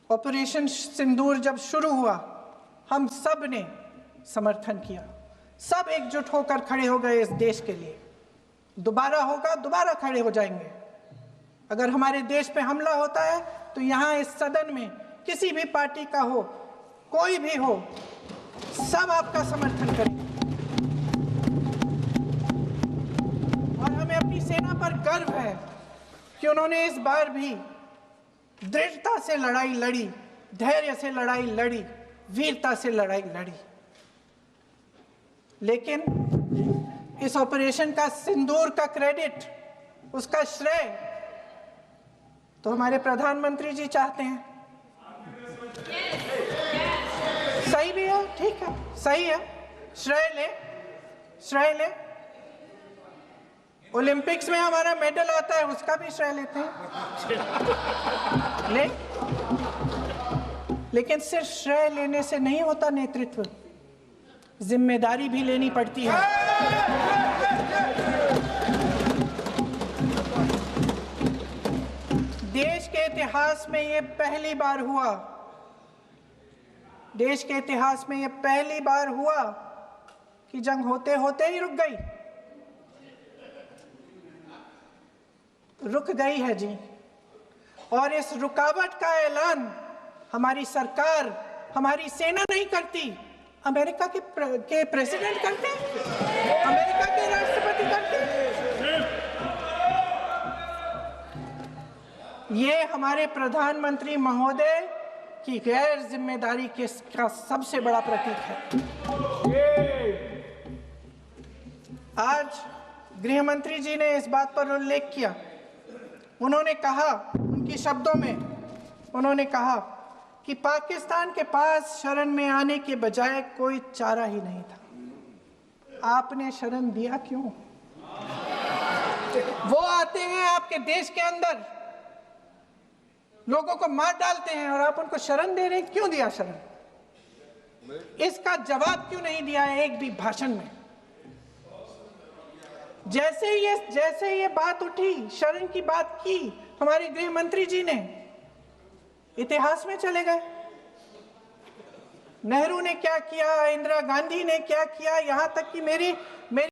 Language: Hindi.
ऑपरेशन सिंदूर जब शुरू हुआ, हम सब ने समर्थन किया, सब एकजुट होकर खड़े हो गए इस देश के लिए। दोबारा होगा, दोबारा खड़े हो जाएंगे। अगर हमारे देश पे हमला होता है तो यहाँ इस सदन में किसी भी पार्टी का हो, कोई भी हो, सब आपका समर्थन करेंगे। और हमें अपनी सेना पर गर्व है कि उन्होंने इस बार भी दृढ़ता से लड़ाई लड़ी, धैर्य से लड़ाई लड़ी, वीरता से लड़ाई लड़ी। लेकिन इस ऑपरेशन का सिंदूर का क्रेडिट, उसका श्रेय तो हमारे प्रधानमंत्री जी चाहते हैं। सही भी है, ठीक है, सही है, श्रेय ले, श्रेय ले। ओलंपिक्स में हमारा मेडल आता है, उसका भी श्रेय लेते हैं, ले। लेकिन सिर्फ श्रेय लेने से नहीं होता नेतृत्व, जिम्मेदारी भी लेनी पड़ती है। देश के इतिहास में ये पहली बार हुआ, देश के इतिहास में ये पहली बार हुआ कि जंग होते होते ही रुक गई, रुक गई है जी। और इस रुकावट का ऐलान हमारी सरकार, हमारी सेना नहीं करती, अमेरिका के प्रेसिडेंट करते हैं, अमेरिका के राष्ट्रपति करते हैं। ये हमारे प्रधानमंत्री महोदय की गैर जिम्मेदारी का सबसे बड़ा प्रतीक है। आज गृह मंत्री जी ने इस बात पर उल्लेख किया। उन्होंने कहा, उनके शब्दों में उन्होंने कहा कि पाकिस्तान के पास शरण में आने के बजाय कोई चारा ही नहीं था। आपने शरण दिया क्यों? वो आते हैं आपके देश के अंदर, लोगों को मार डालते हैं और आप उनको शरण दे रहे हैं। क्यों दिया शरण? इसका जवाब क्यों नहीं दिया है एक भी भाषण में? जैसे ये बात उठी, शरण की बात की, हमारे गृह मंत्री जी ने इतिहास में चले गए। नेहरू ने क्या किया, इंदिरा गांधी ने क्या किया, यहां तक कि मेरी